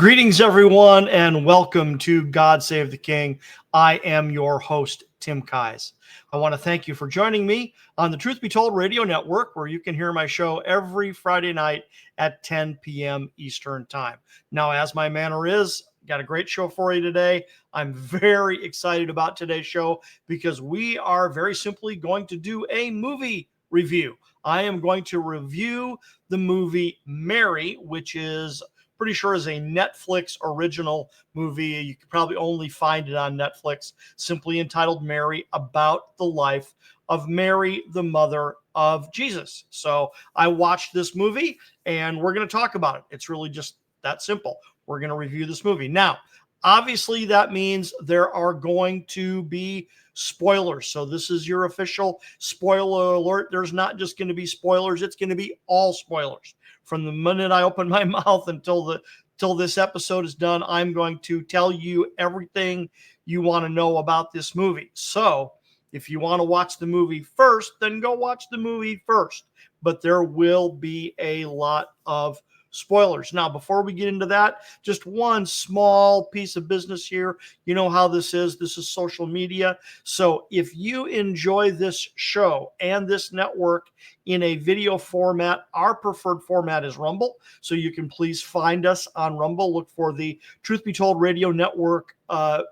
Greetings, everyone, and welcome to God Save the King. I am your host, Tim Keyes. I want to thank you for joining me on the Truth Be Told Radio Network, where you can hear my show every Friday night at 10 p.m. Eastern Time. Now, as my manner is, got a great show for you today. I'm very excited about today's show because we are very simply going to do a movie review. I am going to review the movie Mary, which is pretty sure is a Netflix original movie. You could probably only find it on Netflix, simply entitled Mary, about the life of Mary, the mother of Jesus. So I watched this movie and we're going to talk about it. It's really just that simple. We're going to review this movie. Now, obviously, that means there are going to be spoilers. So this is your official spoiler alert. There's not just going to be spoilers. It's going to be all spoilers. From the minute I open my mouth until this episode is done, I'm going to tell you everything you want to know about this movie. So if you want to watch the movie first, then go watch the movie first. But there will be a lot of spoilers. Now, before we get into that, just one small piece of business here. You know how this is. This is social media. So if you enjoy this show and this network in a video format, our preferred format is Rumble. So you can please find us on Rumble. Look for the Truth Be Told Radio Network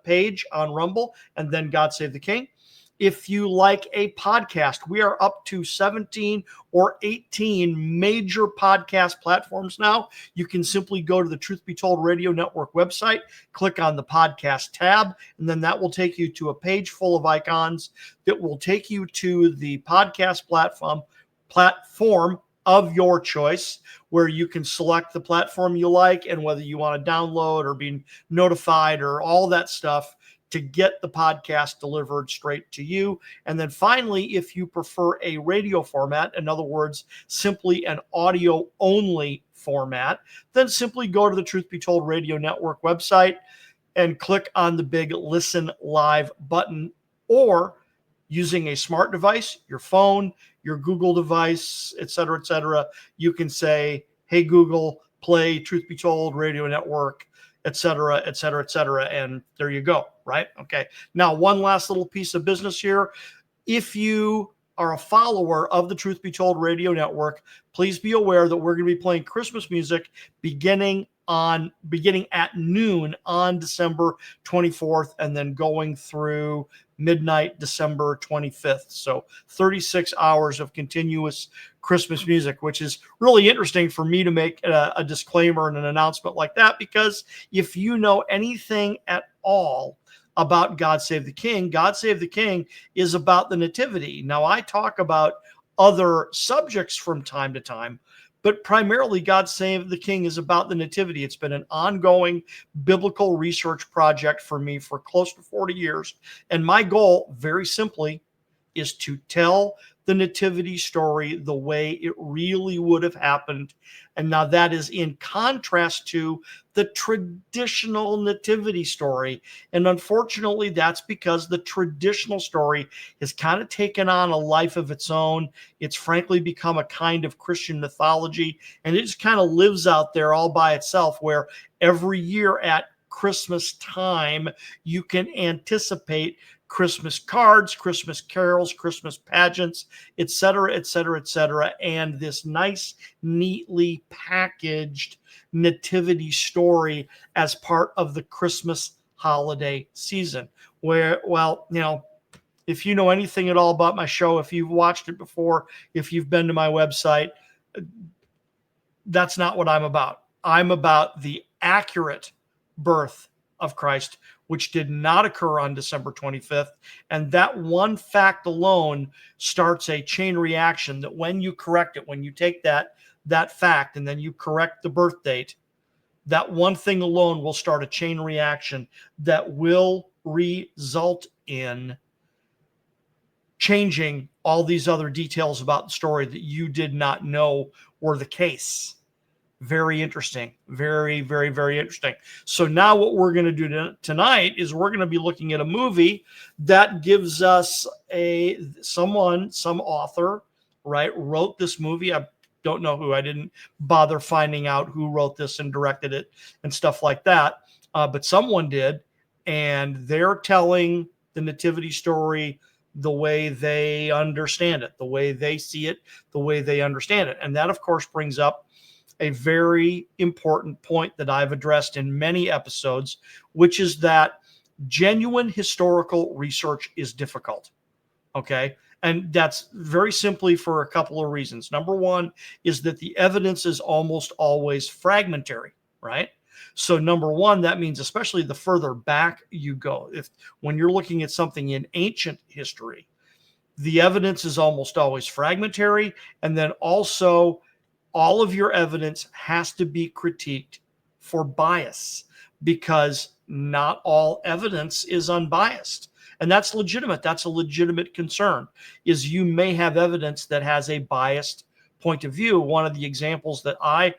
page on Rumble, and then God Save the King. If you like a podcast, we are up to 17 or 18 major podcast platforms now. You can simply go to the Truth Be Told Radio Network website, click on the podcast tab, and then that will take you to a page full of icons that will take you to the podcast platform of your choice, where you can select the platform you like and whether you want to download or be notified or all that stuff to get the podcast delivered straight to you. And then finally, if you prefer a radio format, in other words, simply an audio only format, then simply go to the Truth Be Told Radio Network website and click on the big Listen Live button, or using a smart device, your phone, your Google device, et cetera, you can say, hey, Google, play Truth Be Told Radio Network, et cetera, and there you go, right? Okay. Now, one last little piece of business here. If you are a follower of the Truth Be Told Radio Network, please be aware that we're going to be playing Christmas music beginning at noon on December 24th and then going through midnight December 25th. So 36 hours of continuous Christmas music, which is really interesting for me to make a disclaimer and an announcement like that, because if you know anything at all about God Save the King, God Save the King is about the nativity. Now, I talk about other subjects from time to time, but primarily God Save the King is about the nativity. It's been an ongoing biblical research project for me for close to 40 years. And my goal, very simply, is to tell the nativity story the way it really would have happened. And now that is in contrast to the traditional nativity story. And unfortunately, that's because the traditional story has kind of taken on a life of its own. It's frankly become a kind of Christian mythology, and it just kind of lives out there all by itself, where every year at Christmas time, you can anticipate Christmas cards, Christmas carols, Christmas pageants, et cetera, and this nice, neatly packaged nativity story as part of the Christmas holiday season. Where, well, if you know anything at all about my show, if you've watched it before, if you've been to my website, that's not what I'm about. I'm about the accurate birth of Christ, which did not occur on December 25th. And that one fact alone starts a chain reaction that when you correct it, when you take that fact and then you correct the birth date, that one thing alone will start a chain reaction that will result in changing all these other details about the story that you did not know were the case. Very interesting. Very, very, very interesting. So now what we're going to do tonight is we're going to be looking at a movie that gives us some author, right, wrote this movie. I'm don't know who. I didn't bother finding out who wrote this and directed it and stuff like that. But someone did, and they're telling the nativity story the way they understand it, the way they see it, the way they understand it. And that, of course, brings up a very important point that I've addressed in many episodes, which is that genuine historical research is difficult. Okay. And that's very simply for a couple of reasons. Number one is that the evidence is almost always fragmentary, right? So number one, that means especially the further back you go, if when you're looking at something in ancient history, the evidence is almost always fragmentary. And then also all of your evidence has to be critiqued for bias, because not all evidence is unbiased. And that's legitimate. That's a legitimate concern, is you may have evidence that has a biased point of view. One of the examples that I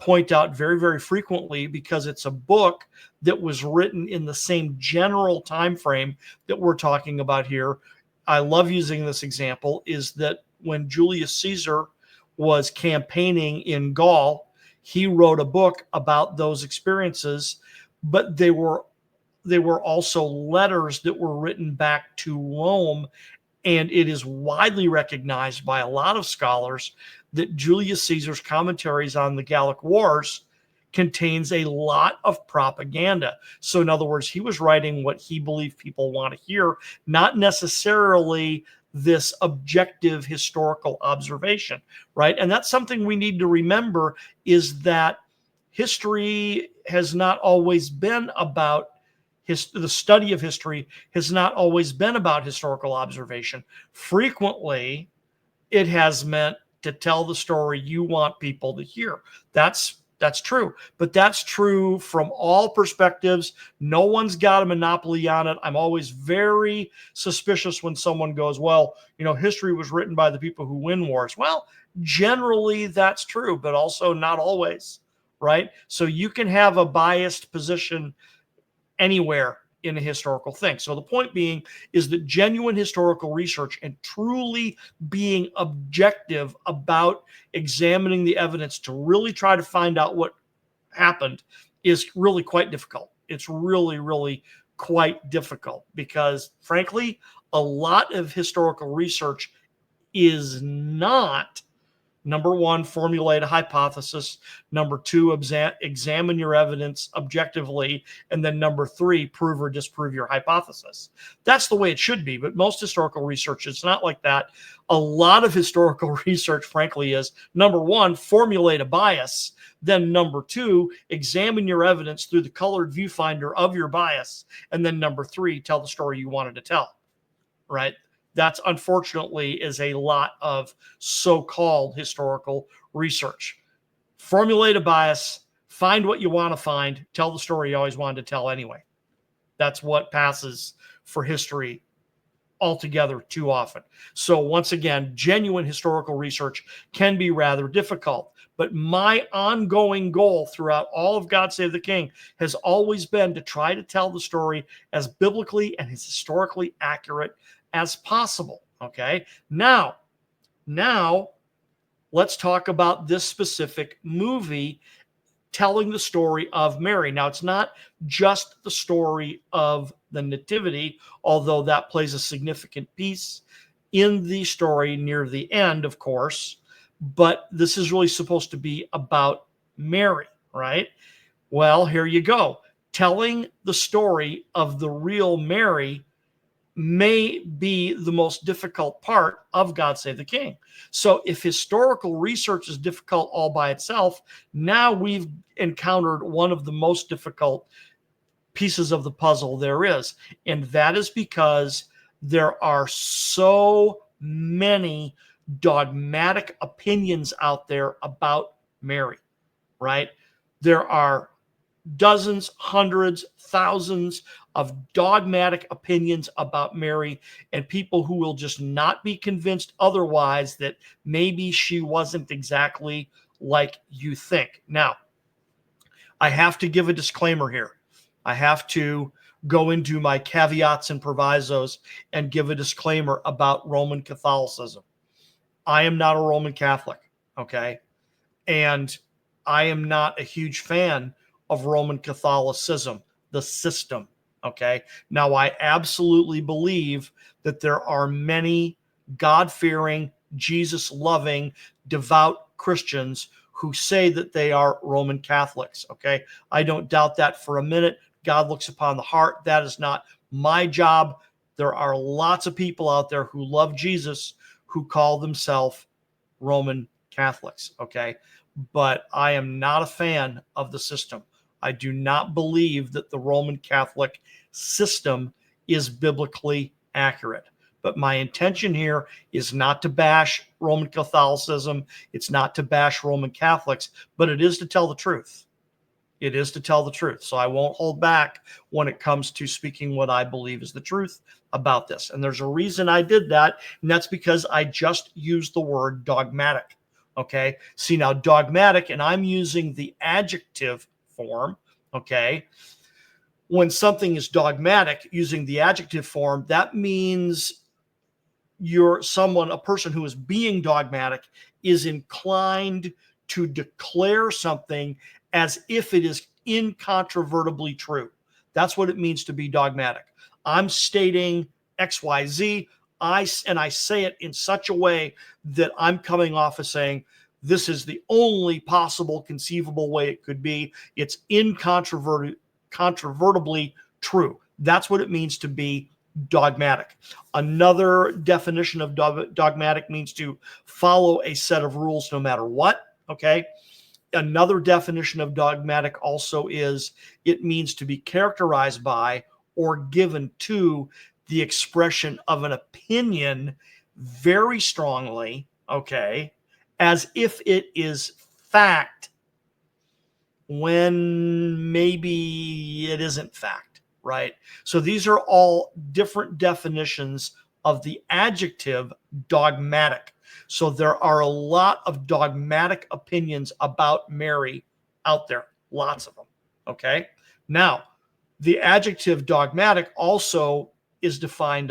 point out very, very frequently, because it's a book that was written in the same general time frame that we're talking about here. I love using this example, is that when Julius Caesar was campaigning in Gaul, he wrote a book about those experiences, but they were also letters that were written back to Rome. And it is widely recognized by a lot of scholars that Julius Caesar's commentaries on the Gallic Wars contains a lot of propaganda. So in other words, he was writing what he believed people want to hear, not necessarily this objective historical observation, right? And that's something we need to remember, is that history has not always been about the study of history has not always been about historical observation. Frequently, it has meant to tell the story you want people to hear. That's true, but that's true from all perspectives. No one's got a monopoly on it. I'm always very suspicious when someone goes, well, history was written by the people who win wars. Well, generally that's true, but also not always, right? So you can have a biased position anywhere in a historical thing. So the point being is that genuine historical research and truly being objective about examining the evidence to really try to find out what happened is really quite difficult. It's really, really quite difficult, because frankly, a lot of historical research is not, number one, formulate a hypothesis. Number two, examine your evidence objectively. And then number three, prove or disprove your hypothesis. That's the way it should be. But most historical research is not like that. A lot of historical research, frankly, is number one, formulate a bias. Then number two, examine your evidence through the colored viewfinder of your bias. And then number three, tell the story you wanted to tell, right? That's unfortunately is a lot of so-called historical research. Formulate a bias, find what you want to find, tell the story you always wanted to tell anyway. That's what passes for history altogether too often. So once again, genuine historical research can be rather difficult. But my ongoing goal throughout all of God Save the King has always been to try to tell the story as biblically and as historically accurate as possible. Okay. Now let's talk about this specific movie telling the story of Mary. Now, it's not just the story of the nativity, although that plays a significant piece in the story near the end, of course, but this is really supposed to be about Mary, right? Well, here you go. Telling the story of the real Mary may be the most difficult part of God Save the King. So if historical research is difficult all by itself, now we've encountered one of the most difficult pieces of the puzzle there is. And that is because there are so many dogmatic opinions out there about Mary, right? There are dozens, hundreds, thousands of dogmatic opinions about Mary, and people who will just not be convinced otherwise that maybe she wasn't exactly like you think. Now, I have to give a disclaimer here. I have to go into my caveats and provisos and give a disclaimer about Roman Catholicism. I am not a Roman Catholic. Okay. And I am not a huge fan of Roman Catholicism, the system. Okay. Now, I absolutely believe that there are many God fearing, Jesus loving, devout Christians who say that they are Roman Catholics. Okay. I don't doubt that for a minute. God looks upon the heart. That is not my job. There are lots of people out there who love Jesus who call themselves Roman Catholics. Okay. But I am not a fan of the system. I do not believe that the Roman Catholic system is biblically accurate. But my intention here is not to bash Roman Catholicism. It's not to bash Roman Catholics, but it is to tell the truth. It is to tell the truth. So I won't hold back when it comes to speaking what I believe is the truth about this. And there's a reason I did that, and that's because I just used the word dogmatic. Okay. See, now dogmatic, and I'm using the adjective form. Okay. When something is dogmatic using the adjective form, that means a person who is being dogmatic is inclined to declare something as if it is incontrovertibly true. That's what it means to be dogmatic. I'm stating XYZ, and I say it in such a way that I'm coming off as saying, this is the only possible conceivable way it could be. It's incontrovertibly true. That's what it means to be dogmatic. Another definition of dogmatic means to follow a set of rules no matter what. Okay. Another definition of dogmatic also is it means to be characterized by or given to the expression of an opinion very strongly, okay, as if it is fact when maybe it isn't fact, right? So these are all different definitions of the adjective dogmatic. So there are a lot of dogmatic opinions about Mary out there, lots of them, okay? Now, the adjective dogmatic also is defined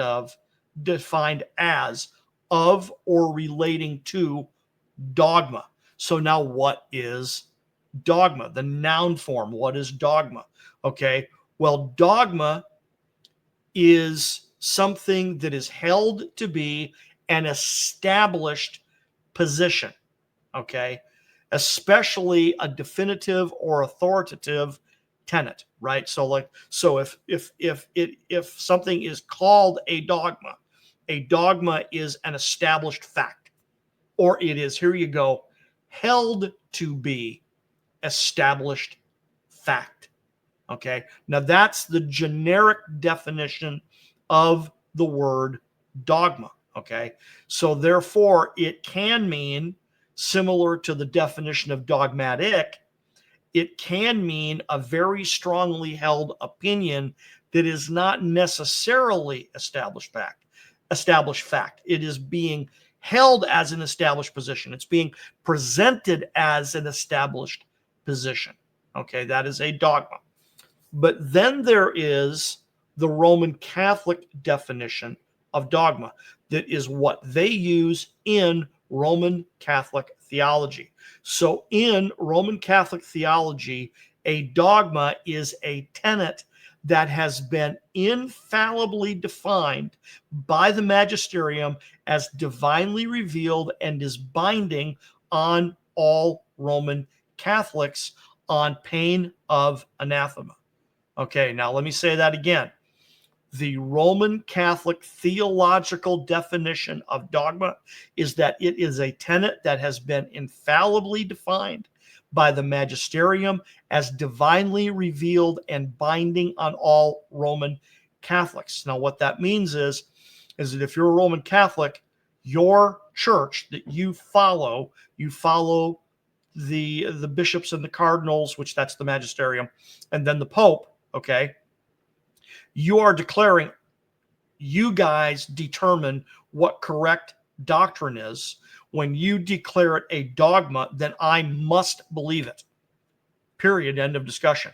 as of or relating to dogma. So now what is dogma? The noun form. What is dogma? Okay. Well, dogma is something that is held to be an established position. Okay. Especially a definitive or authoritative tenet, right? So if something is called a dogma is an established fact, or it is, here you go, held to be established fact. Okay. Now that's the generic definition of the word dogma. Okay. So therefore, it can mean, similar to the definition of dogmatic, it can mean a very strongly held opinion that is not necessarily established fact. It is being held as an established position. It's being presented as an established position. Okay, that is a dogma. But then there is the Roman Catholic definition of dogma. That is what they use in Roman Catholic theology. So in Roman Catholic theology, a dogma is a tenet that has been infallibly defined by the magisterium as divinely revealed and is binding on all Roman Catholics on pain of anathema. Okay, now let me say that again. The Roman Catholic theological definition of dogma is that it is a tenet that has been infallibly defined by the magisterium as divinely revealed and binding on all Roman Catholics. Now, what that means is that if you're a Roman Catholic, your church that you follow the bishops and the cardinals, which that's the magisterium, and then the Pope, okay? You are declaring, you guys determine what correct doctrine is. When you declare it a dogma, then I must believe it. Period. End of discussion.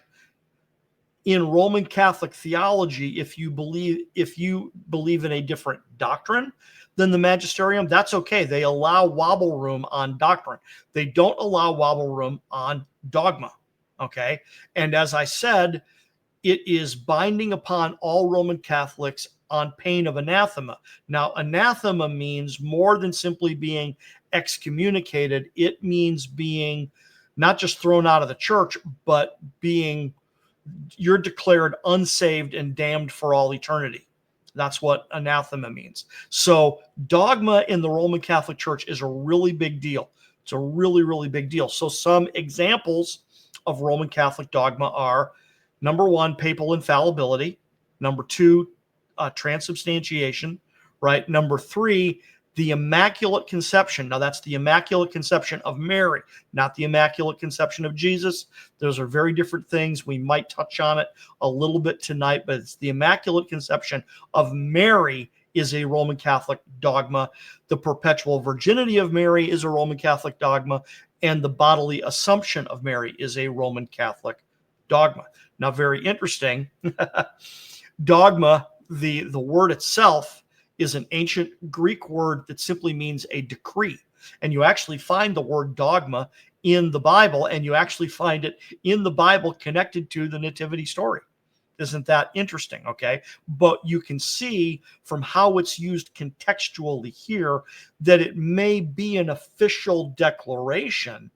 in Roman Catholic theology, if you believe in a different doctrine than the magisterium, that's okay. They allow wobble room on doctrine. They don't allow wobble room on dogma. Okay. And as I said, it is binding upon all Roman Catholics on pain of anathema. Now, anathema means more than simply being excommunicated. It means being not just thrown out of the church, but you're declared unsaved and damned for all eternity. That's what anathema means. So dogma in the Roman Catholic Church is a really big deal. It's a really, really big deal. So some examples of Roman Catholic dogma are, number one, papal infallibility. Number two, transubstantiation, right? Number three, the Immaculate Conception. Now, that's the Immaculate Conception of Mary, not the Immaculate Conception of Jesus. Those are very different things. We might touch on it a little bit tonight, but it's the Immaculate Conception of Mary is a Roman Catholic dogma. The perpetual virginity of Mary is a Roman Catholic dogma, and the bodily assumption of Mary is a Roman Catholic dogma. Now, very interesting, dogma, the word itself, is an ancient Greek word that simply means a decree. And you actually find the word dogma in the Bible, and you actually find it in the Bible connected to the nativity story. Isn't that interesting? Okay. But you can see from how it's used contextually here that it may be an official declaration,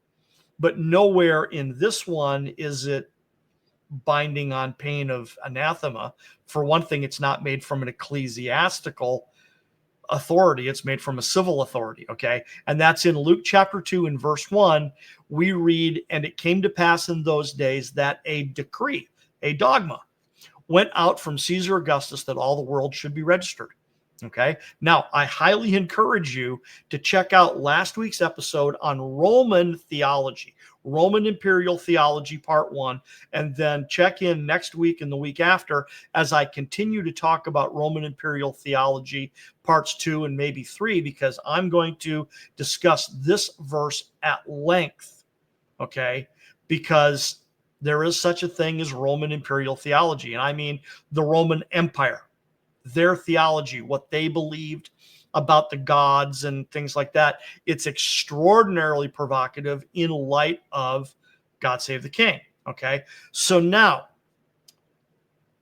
but nowhere in this one is it binding on pain of anathema. For one thing, it's not made from an ecclesiastical authority, it's made from a civil authority. Okay. And that's in Luke chapter 2 and verse 1. We read, and it came to pass in those days that a decree, a dogma, went out from Caesar Augustus that all the world should be registered. Okay. Now, I highly encourage you to check out last week's episode on Roman theology, Roman imperial theology, part 1, and then check in next week and the week after as I continue to talk about Roman imperial theology, parts 2 and maybe 3, because I'm going to discuss this verse at length. Okay. Because there is such a thing as Roman imperial theology. And I mean the Roman Empire, their theology, what they believed about the gods and things like that. It's extraordinarily provocative in light of God Save the King. Okay. So now,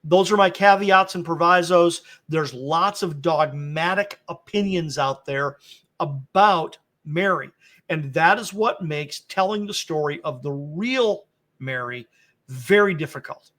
those are my caveats and provisos. There's lots of dogmatic opinions out there about Mary. And that is what makes telling the story of the real Mary very difficult,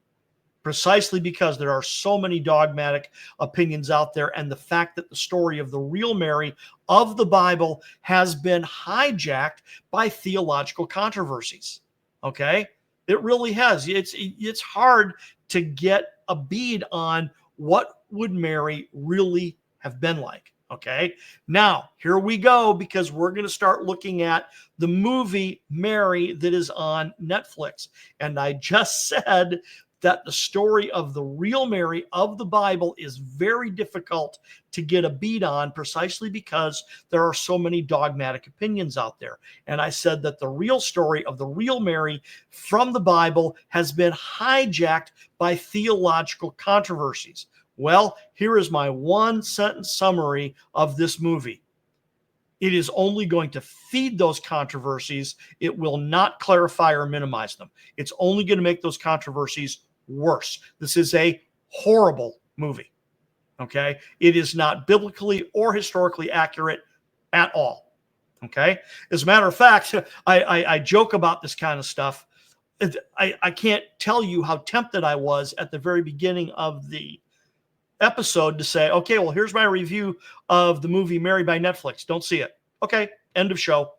precisely because there are so many dogmatic opinions out there, and the fact that the story of the real Mary of the Bible has been hijacked by theological controversies. Okay? It really has. It's hard to get a bead on what would Mary really have been like. Okay, now here we go, because we're going to start looking at the movie Mary that is on Netflix. And I just said that the story of the real Mary of the Bible is very difficult to get a beat on, precisely because there are so many dogmatic opinions out there. And I said that the real story of the real Mary from the Bible has been hijacked by theological controversies. Well, here is my one sentence summary of this movie. It is only going to feed those controversies. It will not clarify or minimize them. It's only going to make those controversies worse. This is a horrible movie. Okay. It is not biblically or historically accurate at all. Okay. As a matter of fact, I joke about this kind of stuff. I can't tell you how tempted I was at the very beginning of the episode to say, okay, well, here's my review of the movie Mary by Netflix. Don't see it. Okay. End of show.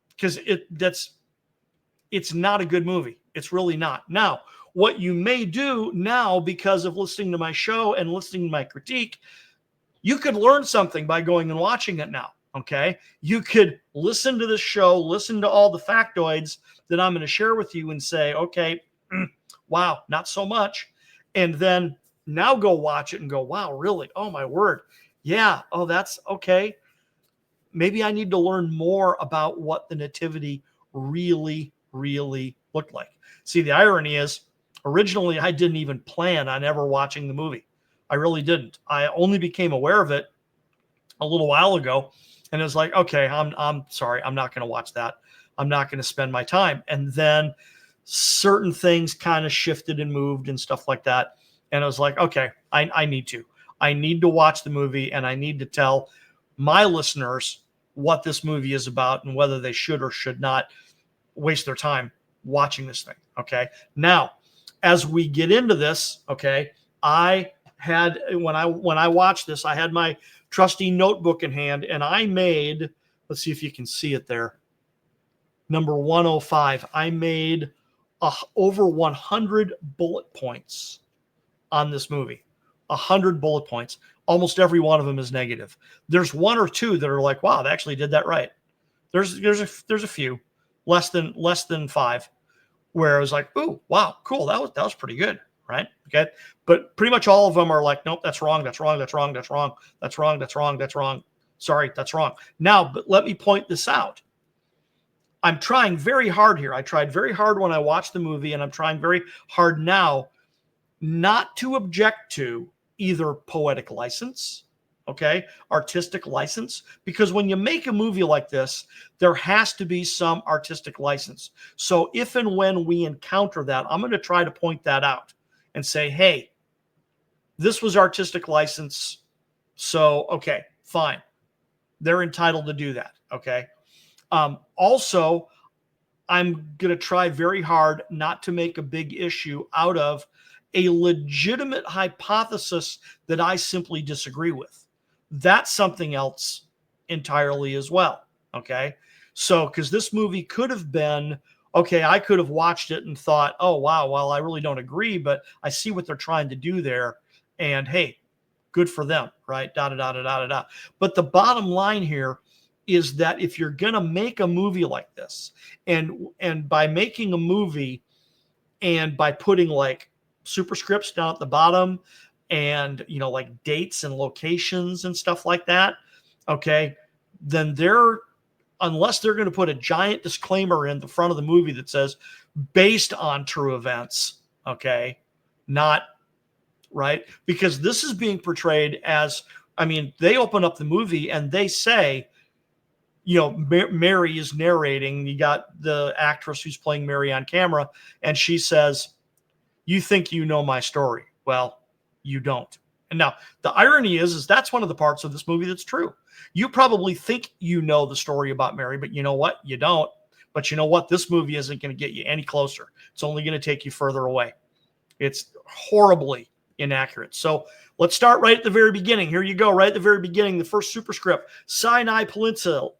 Because it's not a good movie. It's really not. Now, what you may do now, because of listening to my show and listening to my critique, you could learn something by going and watching it now. Okay. You could listen to this show, listen to all the factoids that I'm going to share with you and say, okay, wow, not so much. And then now go watch it and go, wow, really? Oh, my word. Yeah. Oh, that's okay. Maybe I need to learn more about what the nativity really, really looked like. See, the irony is Originally, I didn't even plan on ever watching the movie. I really didn't. I only became aware of it a little while ago, and it was like, okay, I'm sorry, I'm not going to watch that. I'm not going to spend my time. And then certain things kind of shifted and moved and stuff like that. And I was like, okay, I need to. I need to watch the movie, and I need to tell my listeners what this movie is about and whether they should or should not waste their time watching this thing. Okay. Now, as we get into this, okay, I had when I watched this, I had my trusty notebook in hand, and I made, let's see if you can see it there, number 105. I made over 100 bullet points on this movie. 100 bullet points. Almost every one of them is negative. There's one or two that are like, wow, they actually did that right. There's a few, less than 5, where I was like, ooh, wow, cool, that was pretty good, right? Okay, but pretty much all of them are like, nope, that's wrong, that's wrong, that's wrong, that's wrong, that's wrong, that's wrong, that's wrong. Sorry, that's wrong. Now, but let me point this out. I'm trying very hard here. I tried very hard when I watched the movie, and I'm trying very hard now not to object to either poetic license, okay, artistic license, because when you make a movie like this, there has to be some artistic license. So if and when we encounter that, I'm going to try to point that out and say, hey, this was artistic license. So, okay, fine. They're entitled to do that. Okay. Also, I'm going to try very hard not to make a big issue out of a legitimate hypothesis that I simply disagree with. That's something else entirely as well. Okay. So, because this movie could have been, okay, I could have watched it and thought, oh, wow, well, I really don't agree, but I see what they're trying to do there. And hey, good for them, right? Da da da da da da. But the bottom line here is that if you're going to make a movie like this, and by making a movie and by putting like superscripts down at the bottom and, you know, like dates and locations and stuff like that, okay, then unless they're going to put a giant disclaimer in the front of the movie that says based on true events, okay, not right, because this is being portrayed as, I mean, they open up the movie and they say, you know, Mary is narrating. You got the actress who's playing Mary on camera, and she says, you think you know my story. Well, you don't. And now the irony is that's one of the parts of this movie that's true. You probably think you know the story about Mary, but you know what? You don't. But you know what? This movie isn't going to get you any closer. It's only going to take you further away. It's horribly inaccurate. So let's start right at the very beginning. Here you go, right at the very beginning, the first superscript, Sinai Peninsula,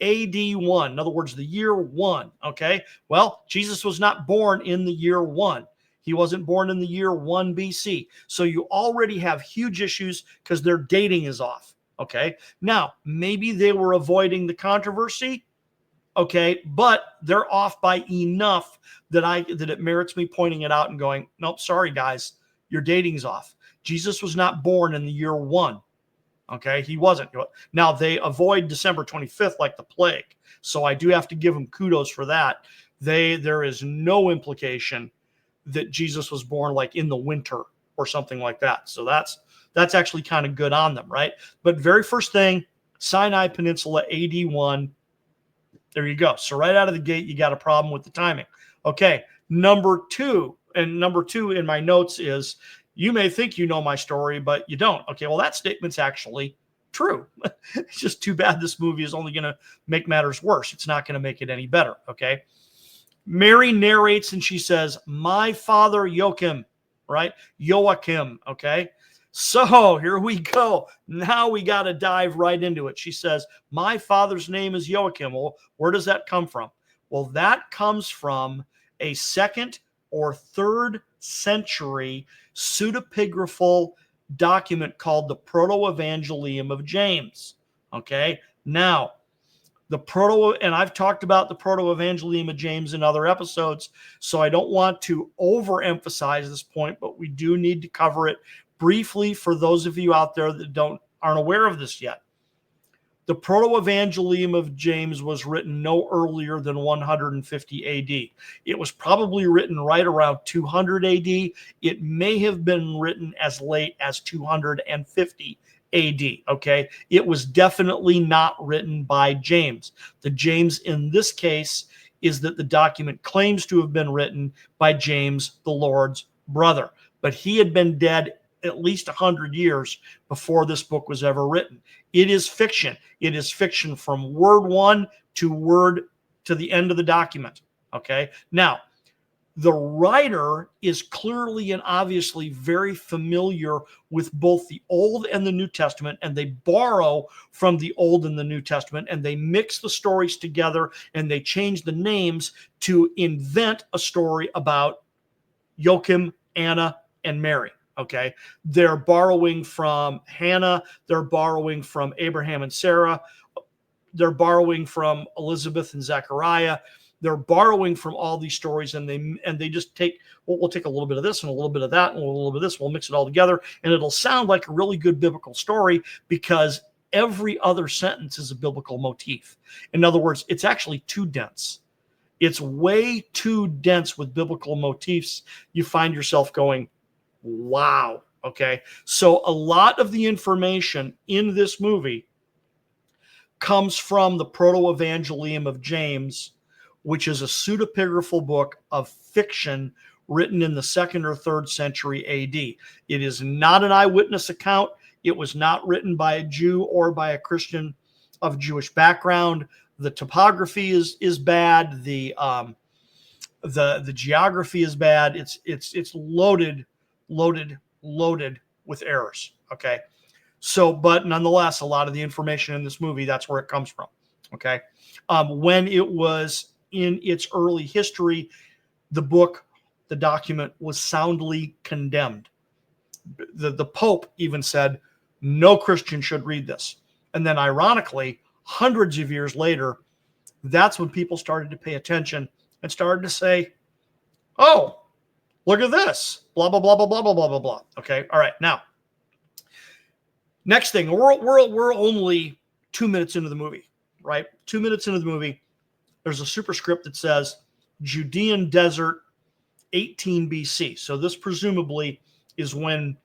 AD 1. In other words, the year 1. Okay. Well, Jesus was not born in the year 1. He wasn't born in the year 1 BC. So you already have huge issues because their dating is off. Okay. Now, maybe they were avoiding the controversy. Okay, but they're off by enough that it merits me pointing it out and going, nope, sorry guys, your dating's off. Jesus was not born in the year 1. Okay, he wasn't. Now they avoid December 25th like the plague, so I do have to give them kudos for that. There is no implication that Jesus was born like in the winter or something like that. So that's actually kind of good on them, right? But very first thing, Sinai Peninsula, AD 1. There you go. So right out of the gate, you got a problem with the timing. Okay. Number two in my notes is, you may think you know my story, but you don't. Okay. Well, that statement's actually true. It's just too bad this movie is only going to make matters worse. It's not going to make it any better. Okay. Mary narrates and she says, my father Joachim, right? Joachim. Okay. So here we go. Now we got to dive right into it. She says, my father's name is Joachim. Well, where does that come from? Well, that comes from a 2nd or 3rd century pseudepigraphal document called the Proto-Evangelium of James. Okay. Now, and I've talked about the Proto-Evangelium of James in other episodes, so I don't want to overemphasize this point, but we do need to cover it briefly for those of you out there that aren't aware of this yet. The Proto-Evangelium of James was written no earlier than 150 AD. It was probably written right around 200 AD. It may have been written as late as 250 AD, okay? It was definitely not written by James. The James in this case is that the document claims to have been written by James, the Lord's brother. But he had been dead at least 100 years before this book was ever written. It is fiction. It is fiction from word one to the end of the document. Okay. Now, the writer is clearly and obviously very familiar with both the Old and the New Testament, and they borrow from the Old and the New Testament, and they mix the stories together, and they change the names to invent a story about Joachim, Anna, and Mary. Okay. They're borrowing from Hannah. They're borrowing from Abraham and Sarah. They're borrowing from Elizabeth and Zechariah. They're borrowing from all these stories, and they just take, well, we'll take a little bit of this and a little bit of that and a little bit of this. We'll mix it all together, and it'll sound like a really good biblical story because every other sentence is a biblical motif. In other words, it's actually too dense. It's way too dense with biblical motifs. You find yourself going, wow. Okay. So a lot of the information in this movie comes from the Proto-Evangelium of James, which is a pseudepigraphal book of fiction written in the 2nd or 3rd century AD. It is not an eyewitness account. It was not written by a Jew or by a Christian of Jewish background. The topography is bad. The geography is bad. It's loaded with errors. Okay. So, but nonetheless, a lot of the information in this movie, that's where it comes from. Okay. When it was in its early history, the document was soundly condemned. The Pope even said, no Christian should read this. And then ironically, hundreds of years later, that's when people started to pay attention and started to say, oh, look at this, blah, blah, blah, blah, blah, blah, blah, blah, blah. Okay. All right. Now, next thing, we're only 2 minutes into the movie, right? 2 minutes into the movie, there's a superscript that says Judean desert, 18 BC. So this presumably is when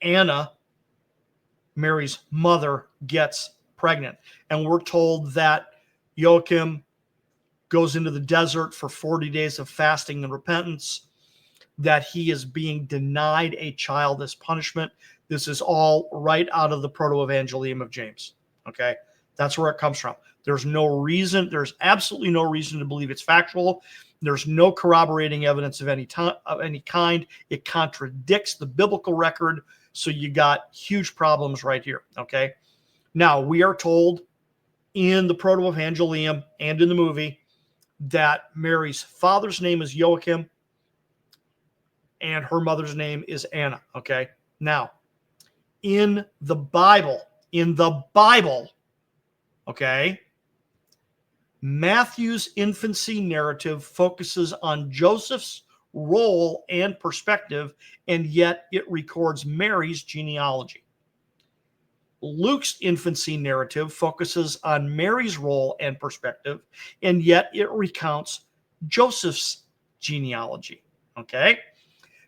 Anna, Mary's mother, gets pregnant. And we're told that Joachim goes into the desert for 40 days of fasting and repentance, that he is being denied a child as punishment. This is all right out of the Proto-Evangelium of James. Okay. That's where it comes from. There's absolutely no reason to believe it's factual. There's no corroborating evidence of any kind. It contradicts the biblical record. So you got huge problems right here. Okay. Now we are told in the Proto-Evangelium and in the movie that Mary's father's name is Joachim and her mother's name is Anna. Okay. Now, in the Bible, okay, Matthew's infancy narrative focuses on Joseph's role and perspective, and yet it records Mary's genealogy. Luke's infancy narrative focuses on Mary's role and perspective, and yet it recounts Joseph's genealogy. Okay?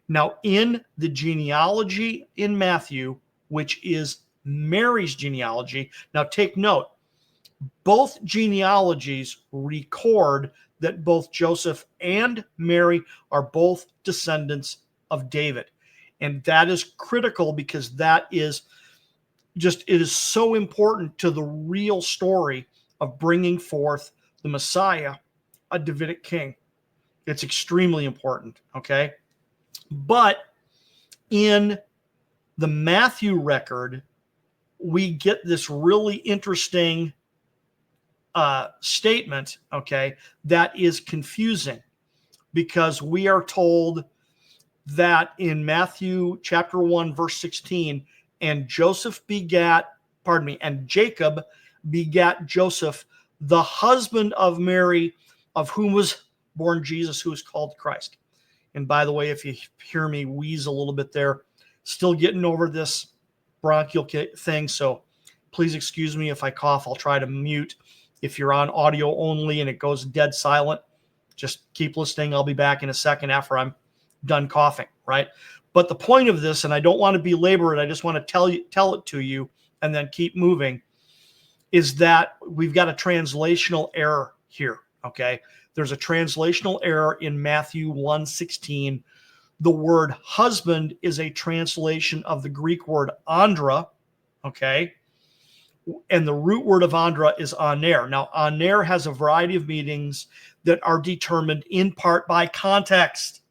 Now, in the genealogy in Matthew, which is Mary's genealogy, now take note, both genealogies record that both Joseph and Mary are both descendants of David. And that is critical because that is it is so important to the real story of bringing forth the Messiah, a Davidic king. It's extremely important, okay? But in the Matthew record, we get this really interesting statement, okay, that is confusing because we are told that in Matthew chapter 1, verse 16, and Jacob begat Joseph, the husband of Mary, of whom was born Jesus, who is called Christ. And by the way, if you hear me wheeze a little bit there, still getting over this bronchial thing. So Please excuse me if I cough. I'll try to mute. If you're on audio only and it goes dead silent, just keep listening. I'll be back in a second after I'm done coughing, right? But the point of this, and I don't want to belabor it, I just want to tell it to you and then keep moving, is that we've got a translational error here, okay? There's a translational error in Matthew 1:16. The word husband is a translation of the Greek word andra, okay? And the root word of andra is aner. Now, aner has a variety of meanings that are determined in part by context,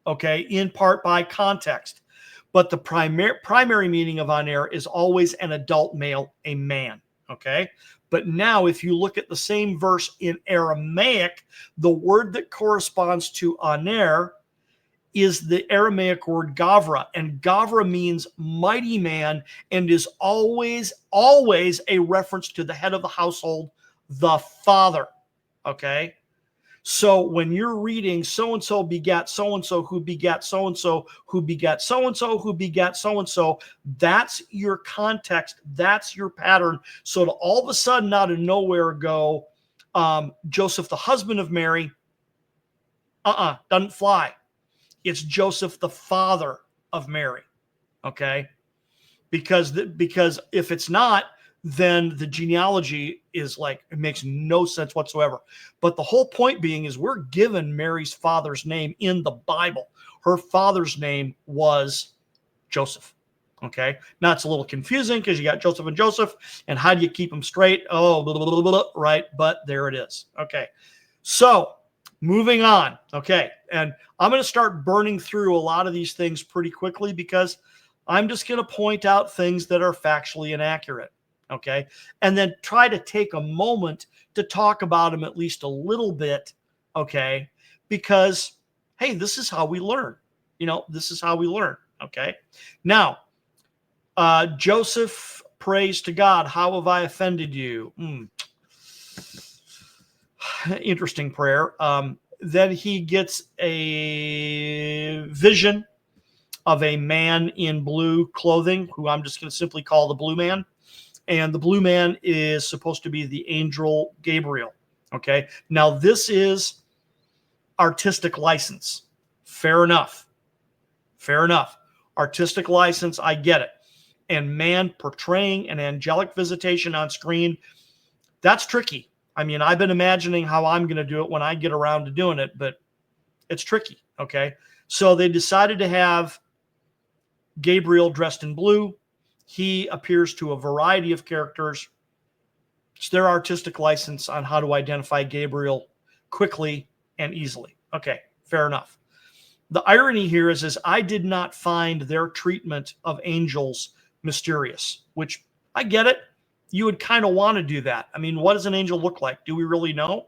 okay? In part by context. But the primary meaning of aner is always an adult male, a man, okay? But now if you look at the same verse in Aramaic, the word that corresponds to aner is the Aramaic word gavra, and gavra means mighty man and is always a reference to the head of the household, the father, okay? So when you're reading so-and-so begat so-and-so who begat so-and-so who begat so-and-so who begat so-and-so, that's your context, that's your pattern. So to all of a sudden out of nowhere go, Joseph, the husband of Mary, doesn't fly. It's Joseph, the father of Mary, okay? Because if it's not, then the genealogy is like, it makes no sense whatsoever. But the whole point being is we're given Mary's father's name in the Bible. Her father's name was Joseph, okay? Now it's a little confusing because you got Joseph and Joseph, and how do you keep them straight? Oh, blah, blah, blah, blah, right? But there it is, okay? So moving on, okay? And I'm going to start burning through a lot of these things pretty quickly because I'm just going to point out things that are factually inaccurate, okay? And then try to take a moment to talk about them at least a little bit, okay? Because, hey, this is how we learn. You know, this is how we learn, okay? Now, Joseph prays to God, how have I offended you? Interesting prayer. Then he gets a vision of a man in blue clothing, who I'm just going to simply call the blue man. And the blue man is supposed to be the angel Gabriel. Okay. Now, this is artistic license. Fair enough. Fair enough. Artistic license. I get it. And man portraying an angelic visitation on screen, that's tricky. I mean, I've been imagining how I'm going to do it when I get around to doing it, but it's tricky, okay? So they decided to have Gabriel dressed in blue. He appears to a variety of characters. It's their artistic license on how to identify Gabriel quickly and easily. Okay, fair enough. The irony here is I did not find their treatment of angels mysterious, which I get it. You would kind of want to do that. I mean, what does an angel look like? Do we really know?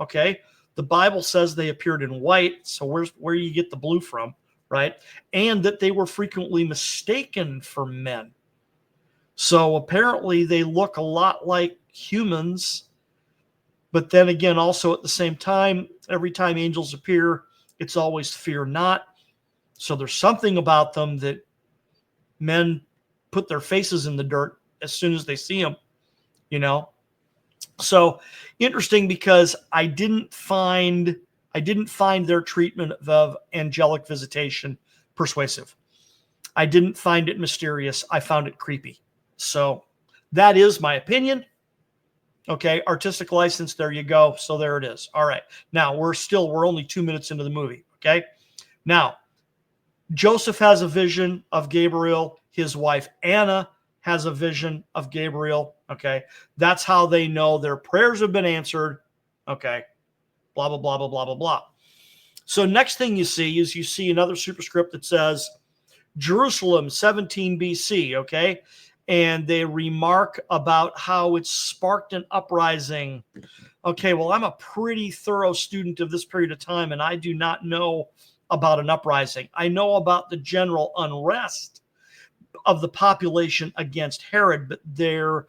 Okay. The Bible says they appeared in white. So where you get the blue from, right? And that they were frequently mistaken for men. So apparently they look a lot like humans. But then again, also at the same time, every time angels appear, it's always fear not. So there's something about them that men put their faces in the dirt as soon as they see them, you know? So interesting, because I didn't find their treatment of angelic visitation persuasive. I didn't find it mysterious. I found it creepy. So that is my opinion. Okay, artistic license, there you go. So there it is. All right. Now we're only 2 minutes into the movie. Okay. Now, Joseph has a vision of Gabriel. His wife, Anna, has a vision of Gabriel. Okay. That's how they know their prayers have been answered. Okay. Blah, blah, blah, blah, blah, blah, blah. So next thing you see another superscript that says Jerusalem, 17 BC. Okay. And they remark about how it sparked an uprising. Okay. Well, I'm a pretty thorough student of this period of time, and I do not know about an uprising. I know about the general unrest of the population against Herod, but there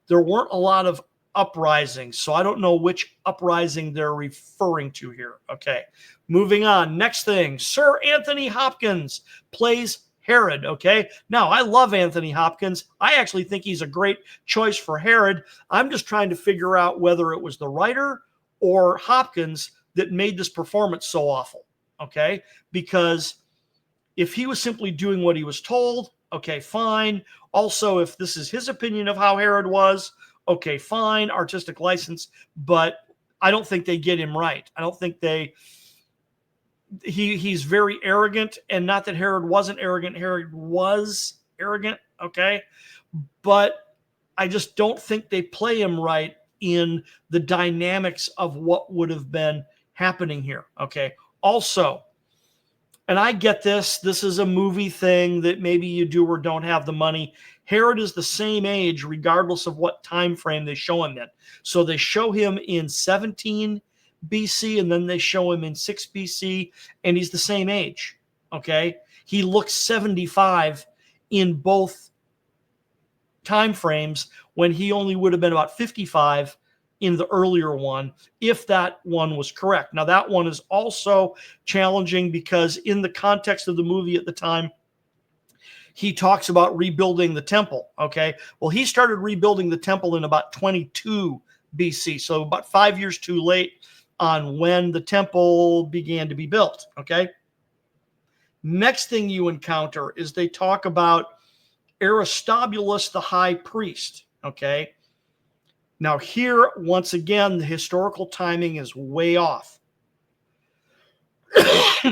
weren't a lot of uprisings. So I don't know which uprising they're referring to here. Okay, moving on. Next thing, Sir Anthony Hopkins plays Herod, okay? Now, I love Anthony Hopkins. I actually think he's a great choice for Herod. I'm just trying to figure out whether it was the writer or Hopkins that made this performance so awful, okay? Because if he was simply doing what he was told, okay, fine. Also, if this is his opinion of how Herod was, okay, fine, artistic license, but I don't think they get him right. I don't think he's very arrogant, and not that Herod wasn't arrogant. Herod was arrogant, okay? But I just don't think they play him right in the dynamics of what would have been happening here, okay? Also, and I get this is a movie thing that maybe you do or don't have the money. Herod is the same age regardless of what time frame they show him in. So they show him in 17 BC and then they show him in 6 BC, and he's the same age, okay? He looks 75 in both time frames when he only would have been about 55 in the earlier one, if that one was correct. Now, that one is also challenging because in the context of the movie at the time, he talks about rebuilding the temple, okay? Well, he started rebuilding the temple in about 22 BC, so about 5 years too late on when the temple began to be built, okay? Next thing you encounter is they talk about Aristobulus, the high priest, okay? Now here, once again, the historical timing is way off.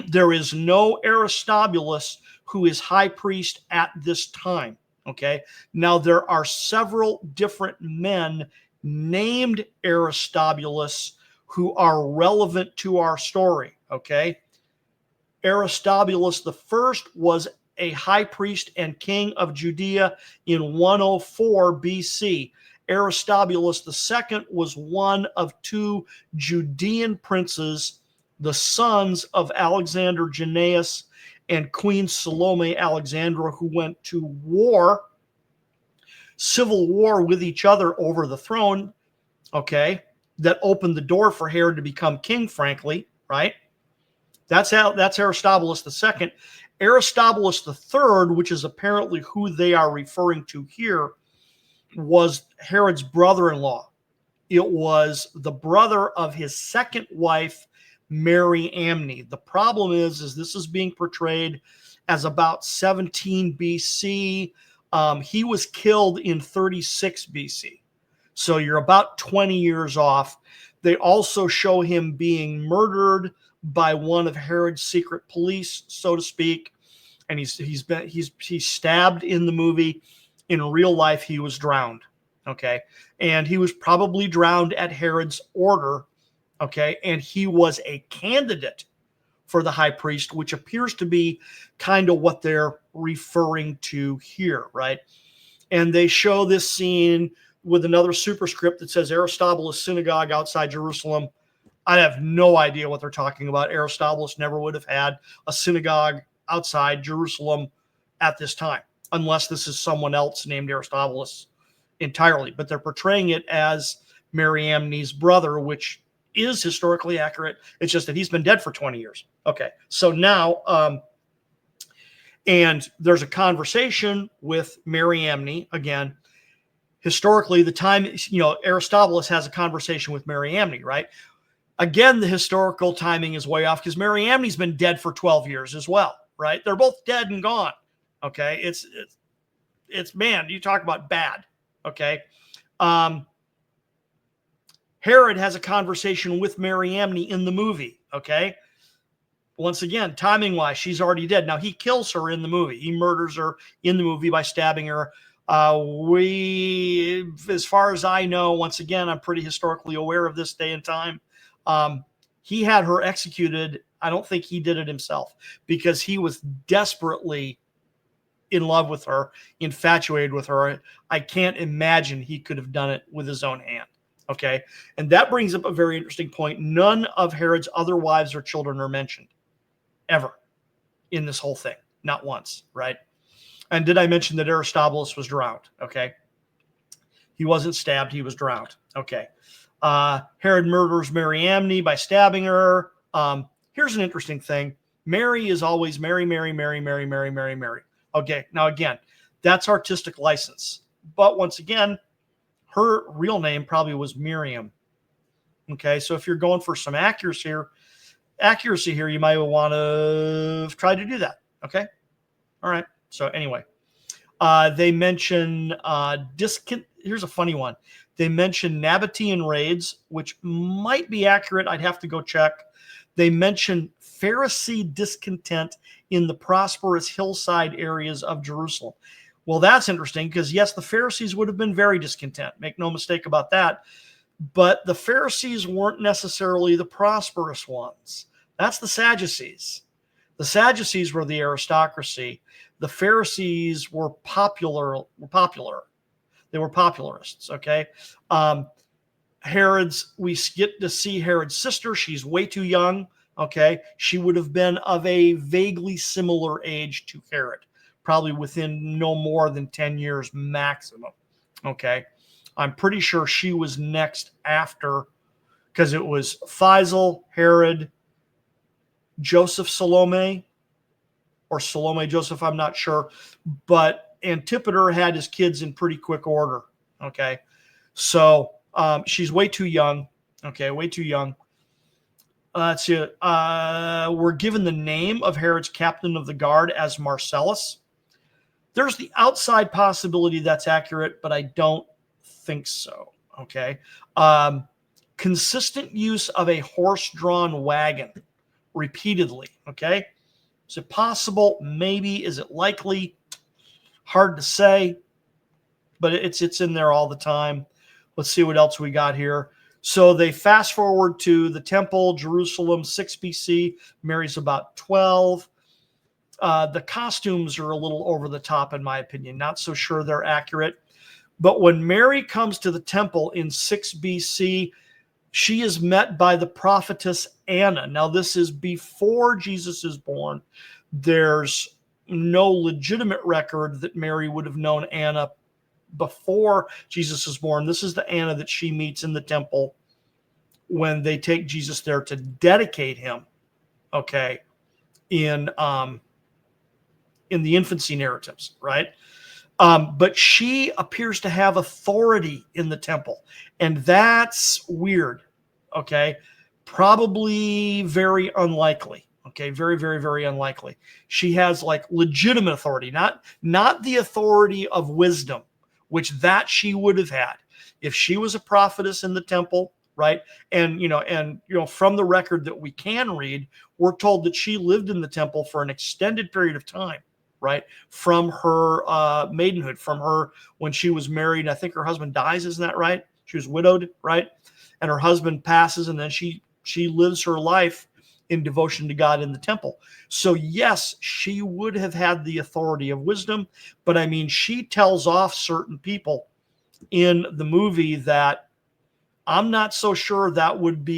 There is no Aristobulus who is high priest at this time, okay? Now there are several different men named Aristobulus who are relevant to our story, okay? Aristobulus the first was a high priest and king of Judea in 104 BC. Aristobulus II was one of two Judean princes, the sons of Alexander Jannaeus and Queen Salome Alexandra, who went to war, civil war with each other over the throne, okay, that opened the door for Herod to become king, frankly, right? That's Aristobulus II. Aristobulus III, which is apparently who they are referring to here, was Herod's brother-in-law. It was the brother of his second wife, Mary Amne. The problem is this is being portrayed as about 17 BC. He was killed in 36 BC. So you're about 20 years off. They also show him being murdered by one of Herod's secret police, so to speak. And he's stabbed in the movie. In real life, he was drowned, okay? And he was probably drowned at Herod's order, okay? And he was a candidate for the high priest, which appears to be kind of what they're referring to here, right? And they show this scene with another superscript that says Aristobulus Synagogue outside Jerusalem. I have no idea what they're talking about. Aristobulus never would have had a synagogue outside Jerusalem at this time, unless this is someone else named Aristobulus entirely. But they're portraying it as Mary Amne's brother, which is historically accurate. It's just that he's been dead for 20 years. Okay, so now, and there's a conversation with Mary Amne again. Historically, the time, Aristobulus has a conversation with Mary Amne, right? Again, the historical timing is way off because Mary Amne's been dead for 12 years as well, right? They're both dead and gone. Okay, it's man, you talk about bad. Okay, Herod has a conversation with Mary Amne in the movie. Okay, once again, timing wise, she's already dead. Now he kills her in the movie. He murders her in the movie by stabbing her. As far as I know, once again, I'm pretty historically aware of this day and time. He had her executed. I don't think he did it himself because he was desperately in love with her, infatuated with her. I can't imagine he could have done it with his own hand. Okay. And that brings up a very interesting point. None of Herod's other wives or children are mentioned ever in this whole thing. Not once. Right. And did I mention that Aristobulus was drowned? Okay. He wasn't stabbed. He was drowned. Okay. Herod murders Mary Amne by stabbing her. Here's an interesting thing. Mary is always Mary, Mary, Mary, Mary, Mary, Mary, Mary. Okay, now again, that's artistic license. But once again, her real name probably was Miriam. Okay, so if you're going for some accuracy here, you might want to try to do that. Okay, all right. So anyway, they mention here's a funny one. They mention Nabatean raids, which might be accurate. I'd have to go check. They mention Pharisee discontent in the prosperous hillside areas of Jerusalem. Well, that's interesting because, yes, the Pharisees would have been very discontent. Make no mistake about that. But the Pharisees weren't necessarily the prosperous ones. That's the Sadducees. The Sadducees were the aristocracy. The Pharisees were popular. They were popularists, okay? We get to see Herod's sister. She's way too young, okay? She would have been of a vaguely similar age to Herod, probably within no more than 10 years maximum, okay? I'm pretty sure she was next after, because it was Faisal, Herod, Joseph Salome, or Salome Joseph, I'm not sure. But Antipater had his kids in pretty quick order, okay? So she's way too young, okay, way too young. Let's see. We're given the name of Herod's captain of the guard as Marcellus. There's the outside possibility that's accurate, but I don't think so. Okay. Consistent use of a horse-drawn wagon repeatedly. Okay. Is it possible? Maybe. Is it likely? Hard to say, but it's in there all the time. Let's see what else we got here. So they fast forward to the temple, Jerusalem, 6 BC. Mary's about 12. The costumes are a little over the top, in my opinion. Not so sure they're accurate. But when Mary comes to the temple in 6 BC, she is met by the prophetess Anna. Now, this is before Jesus is born. There's no legitimate record that Mary would have known Anna before Jesus is born. This is the Anna that she meets in the temple when they take Jesus there to dedicate him, okay, in the infancy narratives, right? But she appears to have authority in the temple, and that's weird, okay? Probably very unlikely, okay? Very, very, very unlikely. She has like legitimate authority, not the authority of wisdom, which that she would have had if she was a prophetess in the temple, right? And from the record that we can read, we're told that she lived in the temple for an extended period of time, right? From her maidenhood, from her when she was married. I think her husband dies, isn't that right? She was widowed, right? And her husband passes, and then she lives her life in devotion to God in the temple. So yes, she would have had the authority of wisdom, but I mean, she tells off certain people in the movie that I'm not so sure that would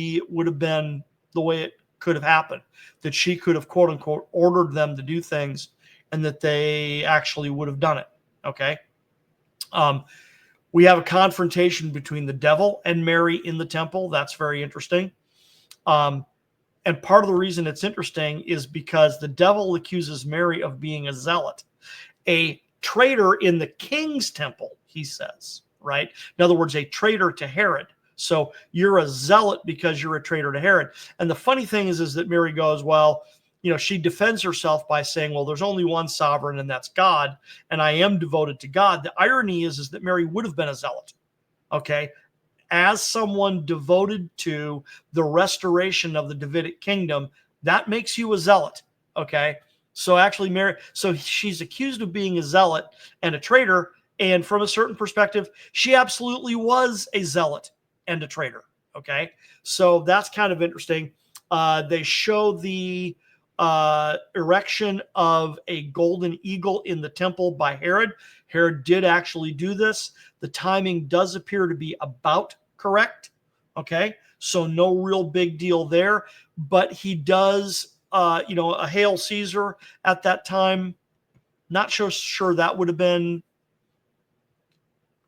have been the way it could have happened, that she could have, quote unquote, ordered them to do things and that they actually would have done it. Okay. We have a confrontation between the devil and Mary in the temple. That's very interesting. And part of the reason it's interesting is because the devil accuses Mary of being a zealot, a traitor in the king's temple, he says, right? In other words, a traitor to Herod. So you're a zealot because you're a traitor to Herod. And the funny thing is that Mary goes, well, she defends herself by saying, well, there's only one sovereign, and that's God, and I am devoted to God. The irony is that Mary would have been a zealot, okay? As someone devoted to the restoration of the Davidic kingdom, that makes you a zealot, okay? So actually, Mary, so she's accused of being a zealot and a traitor, and from a certain perspective, she absolutely was a zealot and a traitor, okay? So that's kind of interesting. They show the erection of a golden eagle in the temple by Herod. Herod did actually do this. The timing does appear to be about correct. Okay. So no real big deal there, but he does, a Hail Caesar at that time. Not sure that would have been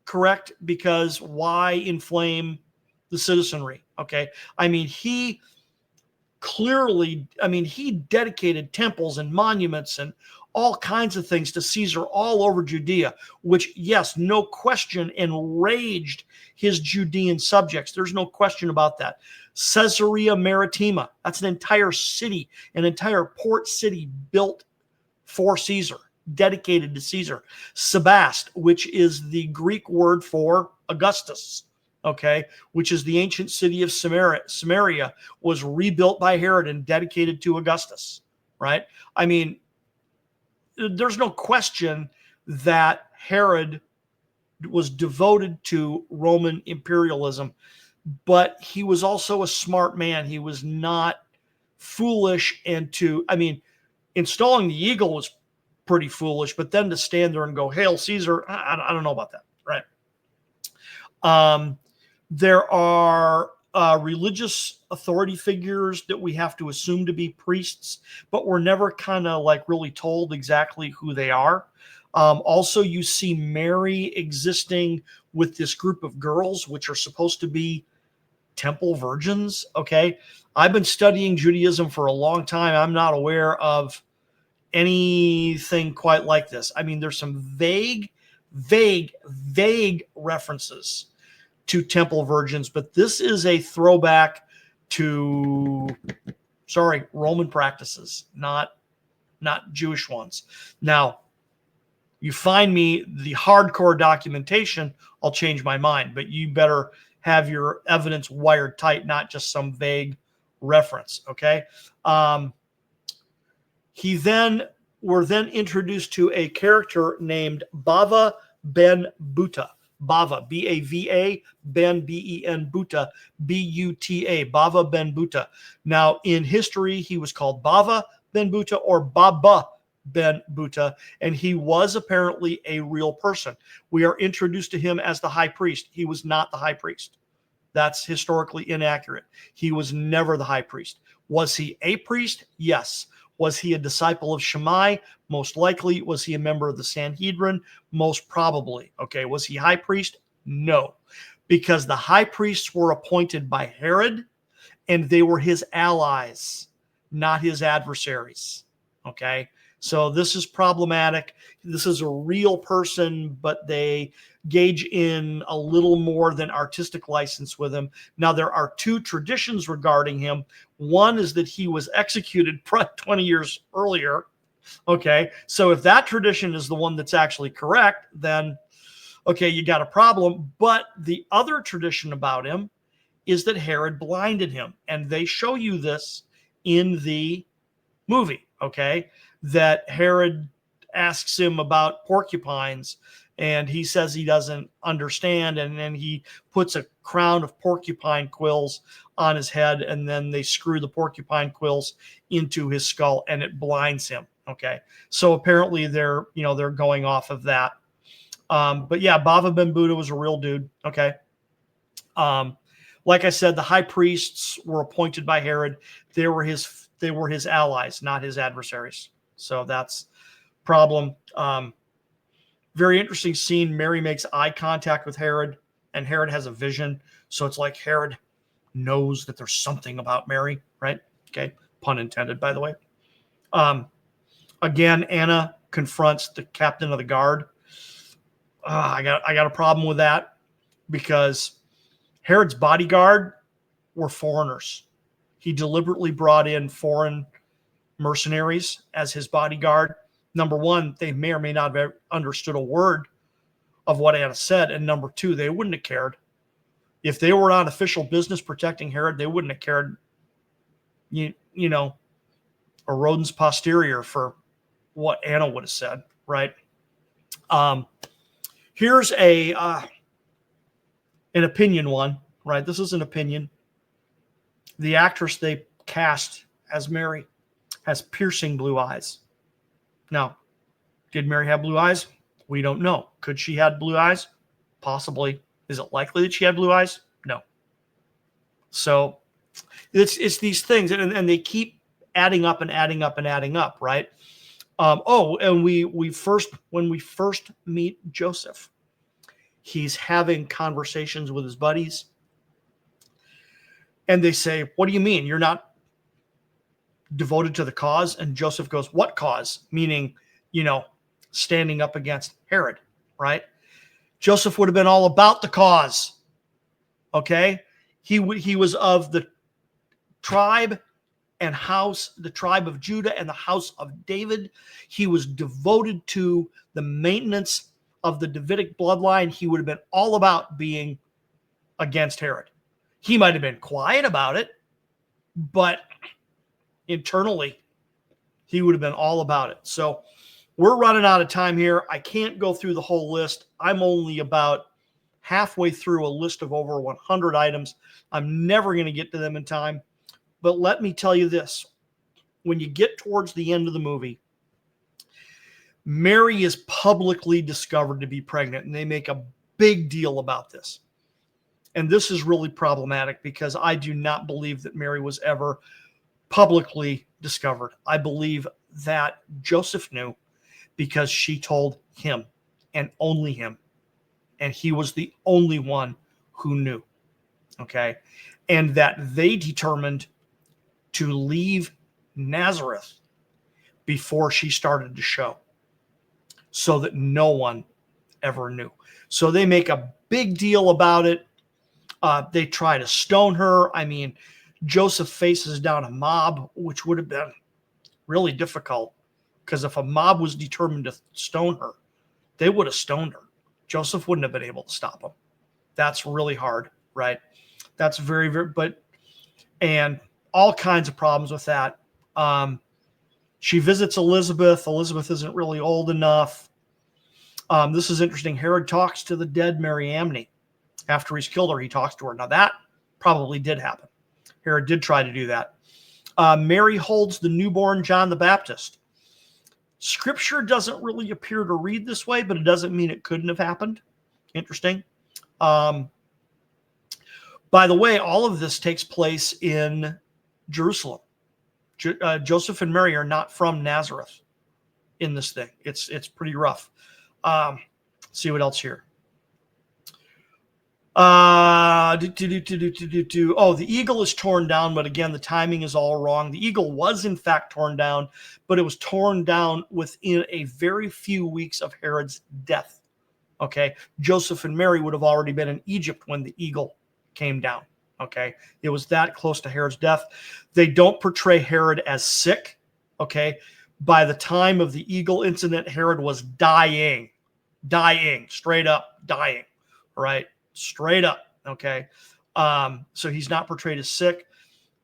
correct, because why inflame the citizenry? Okay. I mean, he dedicated temples and monuments and all kinds of things to Caesar all over Judea, which, yes, no question, enraged his Judean subjects. There's no question about that. Caesarea Maritima, that's an entire city, an entire port city built for Caesar, dedicated to Caesar. Sebast, which is the Greek word for Augustus, okay, which is the ancient city of Samaria, was rebuilt by Herod and dedicated to Augustus, right? I mean, there's no question that Herod was devoted to Roman imperialism, but he was also a smart man. He was not foolish. Installing the eagle was pretty foolish, but then to stand there and go, "Hail Caesar," I don't know about that, right? There are religious authority figures that we have to assume to be priests, but we're never kind of like really told exactly who they are. Also, you see Mary existing with this group of girls, which are supposed to be temple virgins. Okay. I've been studying Judaism for a long time. I'm not aware of anything quite like this. I mean, there's some vague references to temple virgins, but this is a throwback to, Roman practices, not Jewish ones. Now, you find me the hardcore documentation, I'll change my mind, but you better have your evidence wired tight, not just some vague reference, okay? We're then introduced to a character named Bava ben Buta. Bava, B-A-V-A, Ben, B-E-N, Buta, B-U-T-A, Bava ben Buta. Now, in history, he was called Bava ben Buta or Baba ben Buta, and he was apparently a real person. We are introduced to him as the high priest. He was not the high priest. That's historically inaccurate. He was never the high priest. Was he a priest? Yes. Was he a disciple of Shammai? Most likely. Was he a member of the Sanhedrin? Most probably. Okay. Was he high priest? No. Because the high priests were appointed by Herod, and they were his allies, not his adversaries. Okay. So this is problematic. This is a real person, but they gauge in a little more than artistic license with him. Now, there are two traditions regarding him. One is that he was executed 20 years earlier. Okay, so if that tradition is the one that's actually correct, then, okay, you got a problem. But the other tradition about him is that Herod blinded him. And they show you this in the movie, okay, that Herod asks him about porcupines, and he says he doesn't understand, and then he puts a crown of porcupine quills on his head, and then they screw the porcupine quills into his skull, and it blinds him. Okay, so apparently they're going off of that. But yeah, Bava ben Buddha was a real dude. Okay. Like I said, the high priests were appointed by Herod. They were his allies, not his adversaries. So that's problem. Very interesting scene. Mary makes eye contact with Herod, and Herod has a vision. So it's like Herod knows that there's something about Mary, right? Okay, pun intended, by the way. Again, Anna confronts the captain of the guard. I got a problem with that because Herod's bodyguard were foreigners. He deliberately brought in foreign mercenaries as his bodyguard. Number one, they may or may not have understood a word of what Anna said. And number two, they wouldn't have cared. If they were on official business protecting Herod, they wouldn't have cared, a rodent's posterior for what Anna would have said, right? Here's an opinion one, right? This is an opinion. The actress they cast as Mary has piercing blue eyes. Now, did Mary have blue eyes? We don't know. Could she have blue eyes? Possibly. Is it likely that she had blue eyes? No. So it's these things, and they keep adding up and adding up and adding up, right? And when we first meet Joseph, he's having conversations with his buddies, and they say, "What do you mean you're not devoted to the cause?" And Joseph goes, "What cause?" Meaning standing up against Herod, right? Joseph would have been all about the cause. Okay. He was of the tribe and house, the tribe of Judah and the house of David. He was devoted to the maintenance of the Davidic bloodline. He would have been all about being against Herod. He might have been quiet about it, but internally, he would have been all about it. So we're running out of time here. I can't go through the whole list. I'm only about halfway through a list of over 100 items. I'm never going to get to them in time. But let me tell you this. When you get towards the end of the movie, Mary is publicly discovered to be pregnant, and they make a big deal about this. And this is really problematic because I do not believe that Mary was ever publicly discovered. I believe that Joseph knew because she told him and only him. And he was the only one who knew. Okay. And that they determined to leave Nazareth before she started to show so that no one ever knew. So they make a big deal about it. They try to stone her. I mean, Joseph faces down a mob, which would have been really difficult because if a mob was determined to stone her, they would have stoned her. Joseph wouldn't have been able to stop them. That's really hard, right? That's very, very, and all kinds of problems with that. She visits Elizabeth. Elizabeth isn't really old enough. This is interesting. Herod talks to the dead Mary Amne. After he's killed her, he talks to her. Now, that probably did happen. Herod did try to do that. Mary holds the newborn John the Baptist. Scripture doesn't really appear to read this way, but it doesn't mean it couldn't have happened. Interesting. By the way, all of this takes place in Jerusalem. Joseph and Mary are not from Nazareth in this thing. It's pretty rough. See what else here. Oh, the eagle is torn down, but again, the timing is all wrong. The eagle was in fact torn down, but it was torn down within a very few weeks of Herod's death. Okay. Joseph and Mary would have already been in Egypt when the eagle came down. Okay. It was that close to Herod's death. They don't portray Herod as sick. Okay. By the time of the eagle incident, Herod was dying, straight up dying, right? Straight up. Okay. So he's not portrayed as sick.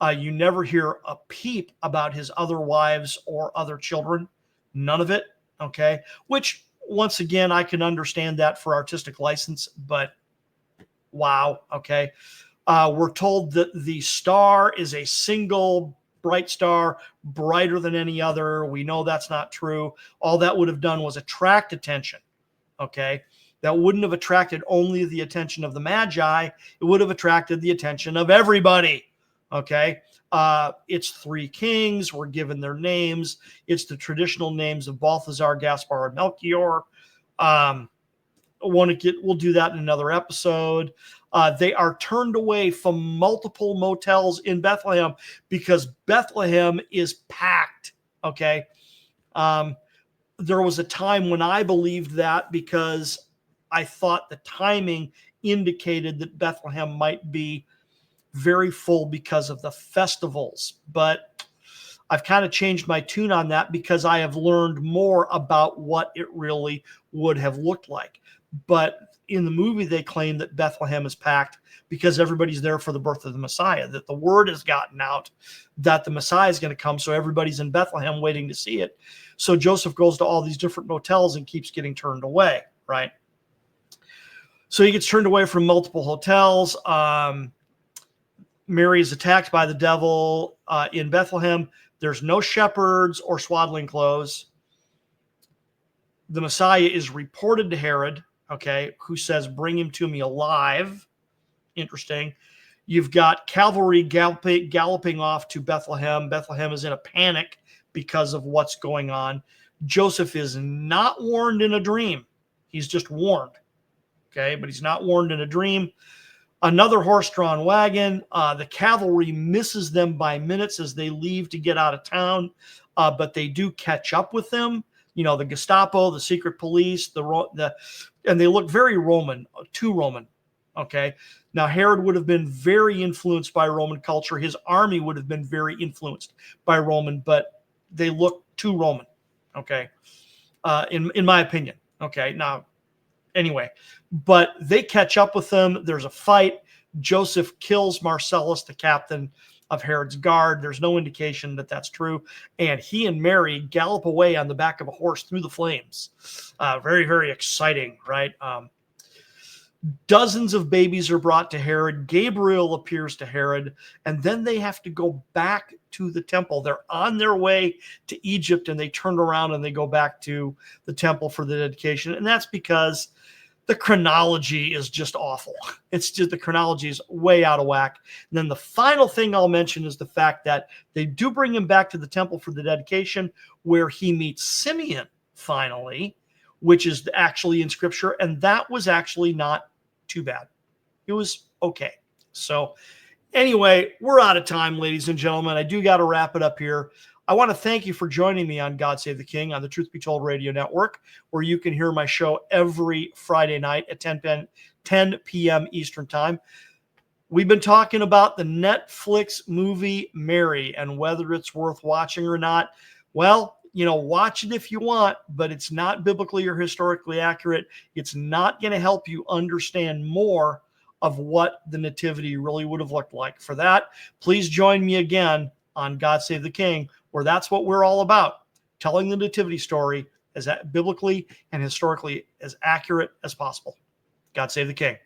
You never hear a peep about his other wives or other children. None of it. Okay. Which, once again, I can understand that for artistic license, but wow. Okay. We're told that the star is a single bright star, brighter than any other. We know that's not true. All that would have done was attract attention. Okay. That wouldn't have attracted only the attention of the Magi. It would have attracted the attention of everybody. Okay. It's three kings. We're given their names. It's the traditional names of Balthazar, Gaspar, and Melchior. We'll do that in another episode. They are turned away from multiple motels in Bethlehem because Bethlehem is packed. Okay. There was a time when I believed that because I thought the timing indicated that Bethlehem might be very full because of the festivals. But I've kind of changed my tune on that because I have learned more about what it really would have looked like. But in the movie, they claim that Bethlehem is packed because everybody's there for the birth of the Messiah, that the word has gotten out that the Messiah is going to come. So everybody's in Bethlehem waiting to see it. So Joseph goes to all these different motels and keeps getting turned away, right? So he gets turned away from multiple hotels. Mary is attacked by the devil in Bethlehem. There's no shepherds or swaddling clothes. The Messiah is reported to Herod, okay, who says, "Bring him to me alive." Interesting. You've got cavalry galloping off to Bethlehem. Bethlehem is in a panic because of what's going on. Joseph is not warned in a dream. He's just warned. Okay, but he's not warned in a dream. Another horse-drawn wagon. The cavalry misses them by minutes as they leave to get out of town, but they do catch up with them. the Gestapo, the secret police, and they look very Roman, too Roman. Okay. Now, Herod would have been very influenced by Roman culture. His army would have been very influenced by Roman, but they look too Roman. Okay. In my opinion. Okay. Now, anyway, but they catch up with them. There's a fight. Joseph kills Marcellus, the captain of Herod's guard. There's no indication that that's true. And he and Mary gallop away on the back of a horse through the flames. Very, very exciting, right? Dozens of babies are brought to Herod. Gabriel appears to Herod, and then they have to go back to the temple. They're on their way to Egypt, and they turn around and they go back to the temple for the dedication. And that's because the chronology is just awful. It's just the chronology is way out of whack. And then the final thing I'll mention is the fact that they do bring him back to the temple for the dedication, where he meets Simeon finally, which is actually in scripture. And that was actually not too bad. It was okay. So anyway, we're out of time, ladies and gentlemen. I do got to wrap it up here. I want to thank you for joining me on God Save the King on the Truth Be Told Radio Network, where you can hear my show every Friday night at 10 p.m. Eastern Time. We've been talking about the Netflix movie Mary and whether it's worth watching or not. Well, watch it if you want, but it's not biblically or historically accurate. It's not going to help you understand more of what the nativity really would have looked like. For that, please join me again on God Save the King, where that's what we're all about, telling the nativity story as biblically and historically as accurate as possible. God save the King.